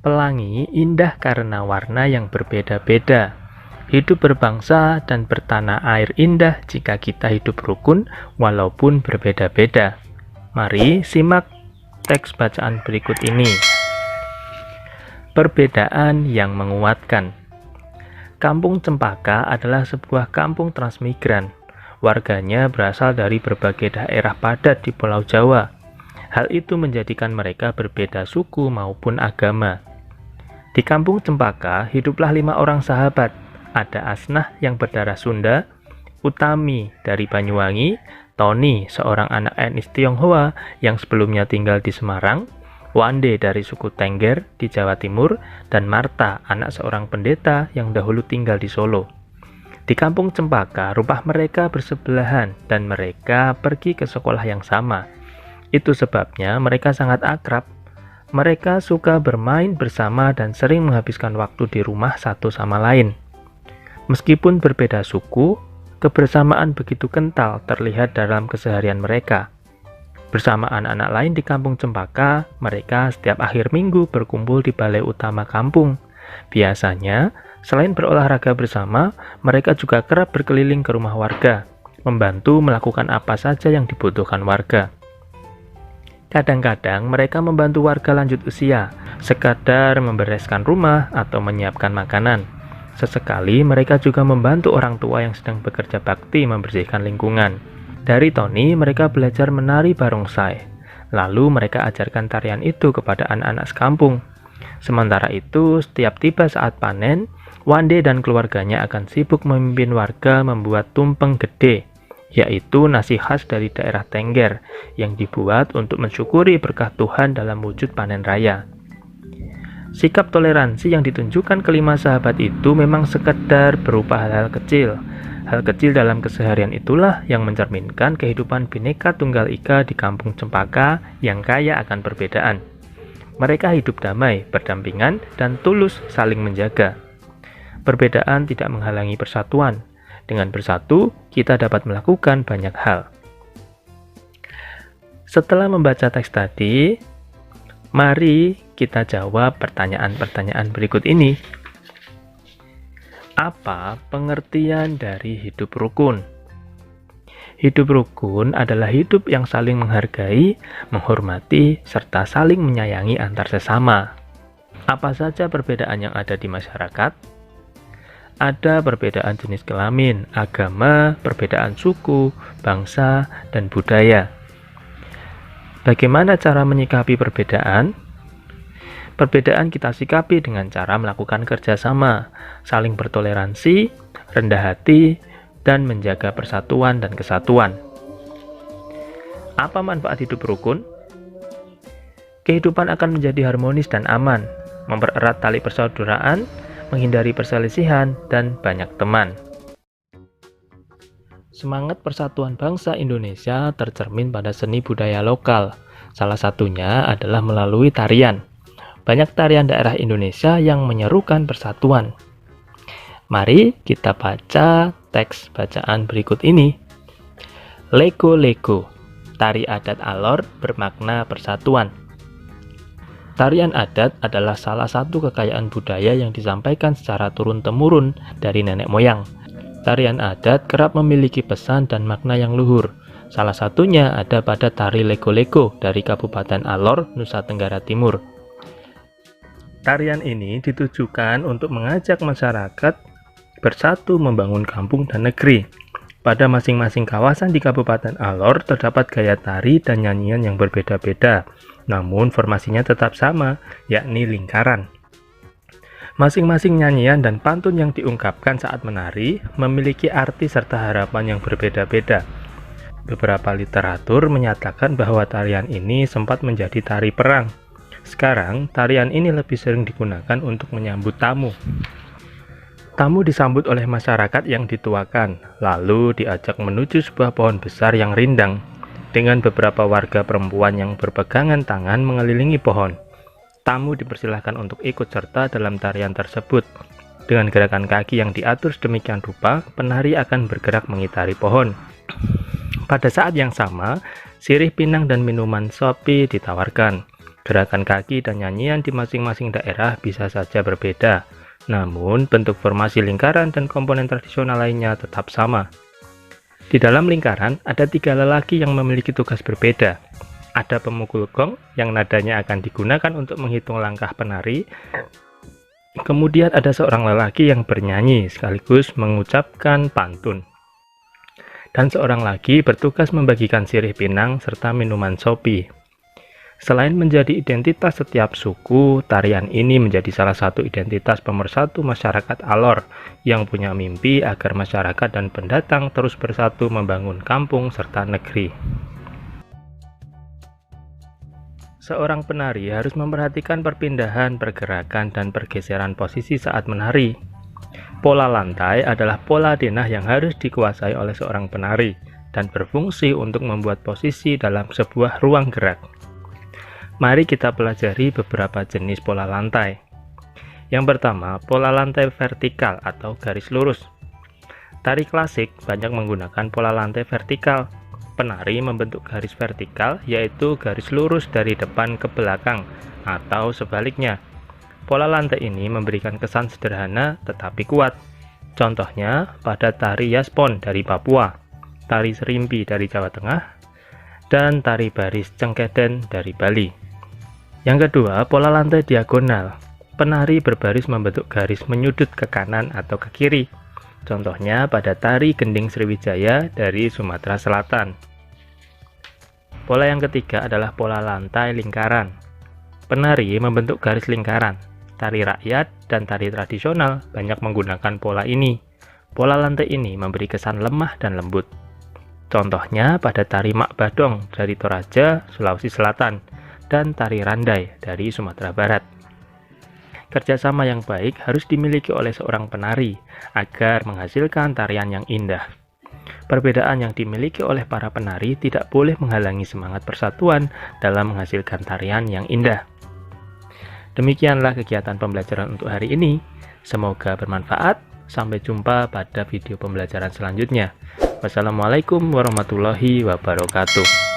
Pelangi indah karena warna yang berbeda-beda. Hidup berbangsa dan bertanah air indah jika kita hidup rukun walaupun berbeda-beda. Mari simak teks bacaan berikut ini. Perbedaan yang menguatkan. Kampung Cempaka adalah sebuah kampung transmigran. Warganya berasal dari berbagai daerah padat di Pulau Jawa. Hal itu menjadikan mereka berbeda suku maupun agama. Di kampung Cempaka hiduplah 5 orang sahabat. Ada Asnah yang berdarah Sunda, Utami dari Banyuwangi, Tony seorang anak etnis Tionghoa yang sebelumnya tinggal di Semarang, Wande dari suku Tengger di Jawa Timur, dan Marta anak seorang pendeta yang dahulu tinggal di Solo. Di kampung Cempaka rumah mereka bersebelahan dan mereka pergi ke sekolah yang sama. Itu sebabnya mereka sangat akrab. Mereka suka bermain bersama dan sering menghabiskan waktu di rumah satu sama lain. Meskipun berbeda suku, kebersamaan begitu kental terlihat dalam keseharian mereka. Bersama anak-anak lain di kampung Cempaka, mereka setiap akhir minggu berkumpul di balai utama kampung. Biasanya, selain berolahraga bersama, mereka juga kerap berkeliling ke rumah warga, membantu melakukan apa saja yang dibutuhkan warga. Kadang-kadang mereka membantu warga lanjut usia, sekadar membereskan rumah atau menyiapkan makanan. Sesekali mereka juga membantu orang tua yang sedang bekerja bakti membersihkan lingkungan. Dari Tony, mereka belajar menari barongsai. Lalu mereka ajarkan tarian itu kepada anak-anak sekampung. Sementara itu, setiap tiba saat panen, Wande dan keluarganya akan sibuk memimpin warga membuat tumpeng gede, yaitu nasi khas dari daerah Tengger yang dibuat untuk mensyukuri berkah Tuhan dalam wujud panen raya. Sikap toleransi yang ditunjukkan kelima sahabat itu memang sekedar berupa hal-hal kecil. Hal kecil dalam keseharian itulah yang mencerminkan kehidupan Bhinneka Tunggal Ika di kampung Cempaka yang kaya akan perbedaan. Mereka hidup damai, berdampingan, dan tulus saling menjaga. Perbedaan tidak menghalangi persatuan. Dengan bersatu, kita dapat melakukan banyak hal. Setelah membaca teks tadi, mari kita jawab pertanyaan-pertanyaan berikut ini. Apa pengertian dari hidup rukun? Hidup rukun adalah hidup yang saling menghargai, menghormati, serta saling menyayangi antar sesama. Apa saja perbedaan yang ada di masyarakat? Ada perbedaan jenis kelamin, agama, perbedaan suku, bangsa, dan budaya. Bagaimana cara menyikapi perbedaan? Perbedaan kita sikapi dengan cara melakukan kerjasama, saling bertoleransi, rendah hati, dan menjaga persatuan dan kesatuan. Apa manfaat hidup rukun? Kehidupan akan menjadi harmonis dan aman, mempererat tali persaudaraan, menghindari perselisihan, dan banyak teman. Semangat persatuan bangsa Indonesia tercermin pada seni budaya lokal. Salah satunya adalah melalui tarian. Banyak tarian daerah Indonesia yang menyerukan persatuan. Mari kita baca teks bacaan berikut ini. Lego-lego, tari adat Alor bermakna persatuan. Tarian adat adalah salah satu kekayaan budaya yang disampaikan secara turun-temurun dari nenek moyang. Tarian adat kerap memiliki pesan dan makna yang luhur. Salah satunya ada pada tari lego-lego dari Kabupaten Alor, Nusa Tenggara Timur. Tarian ini ditujukan untuk mengajak masyarakat bersatu membangun kampung dan negeri. Pada masing-masing kawasan di Kabupaten Alor terdapat gaya tari dan nyanyian yang berbeda-beda, namun formasinya tetap sama, yakni lingkaran. Masing-masing nyanyian dan pantun yang diungkapkan saat menari memiliki arti serta harapan yang berbeda-beda. Beberapa literatur menyatakan bahwa tarian ini sempat menjadi tari perang. Sekarang, tarian ini lebih sering digunakan untuk menyambut tamu. Tamu disambut oleh masyarakat yang dituakan, lalu diajak menuju sebuah pohon besar yang rindang, dengan beberapa warga perempuan yang berpegangan tangan mengelilingi pohon. Tamu dipersilahkan untuk ikut serta dalam tarian tersebut. Dengan gerakan kaki yang diatur sedemikian rupa, penari akan bergerak mengitari pohon. Pada saat yang sama, sirih pinang dan minuman sopi ditawarkan. Gerakan kaki dan nyanyian di masing-masing daerah bisa saja berbeda, namun bentuk formasi lingkaran dan komponen tradisional lainnya tetap sama. Di dalam lingkaran, ada 3 lelaki yang memiliki tugas berbeda. Ada pemukul gong yang nadanya akan digunakan untuk menghitung langkah penari. Kemudian ada seorang lelaki yang bernyanyi sekaligus mengucapkan pantun. Dan seorang lagi bertugas membagikan sirih pinang serta minuman sopi. Selain menjadi identitas setiap suku, tarian ini menjadi salah satu identitas pemersatu masyarakat Alor yang punya mimpi agar masyarakat dan pendatang terus bersatu membangun kampung serta negeri. Seorang penari harus memperhatikan perpindahan, pergerakan, dan pergeseran posisi saat menari. Pola lantai adalah pola denah yang harus dikuasai oleh seorang penari dan berfungsi untuk membuat posisi dalam sebuah ruang gerak. Mari kita pelajari beberapa jenis pola lantai. Yang pertama, pola lantai vertikal atau garis lurus. Tari klasik banyak menggunakan pola lantai vertikal. Penari membentuk garis vertikal, yaitu garis lurus dari depan ke belakang, atau sebaliknya. Pola lantai ini memberikan kesan sederhana tetapi kuat. Contohnya pada tari Yaspon dari Papua, tari Serimpi dari Jawa Tengah, dan tari baris Cengkeden dari Bali. Yang kedua, pola lantai diagonal. Penari berbaris membentuk garis menyudut ke kanan atau ke kiri. Contohnya pada tari Gending Sriwijaya dari Sumatera Selatan. Pola yang ketiga adalah pola lantai lingkaran. Penari membentuk garis lingkaran. Tari rakyat dan tari tradisional banyak menggunakan pola ini. Pola lantai ini memberi kesan lemah dan lembut. Contohnya pada tari Mak Badong dari Toraja, Sulawesi Selatan, dan tari Randai dari Sumatera Barat. Kerjasama yang baik harus dimiliki oleh seorang penari agar menghasilkan tarian yang indah. Perbedaan yang dimiliki oleh para penari tidak boleh menghalangi semangat persatuan dalam menghasilkan tarian yang indah. Demikianlah kegiatan pembelajaran untuk hari ini. Semoga bermanfaat. Sampai jumpa pada video pembelajaran selanjutnya. Wassalamualaikum warahmatullahi wabarakatuh.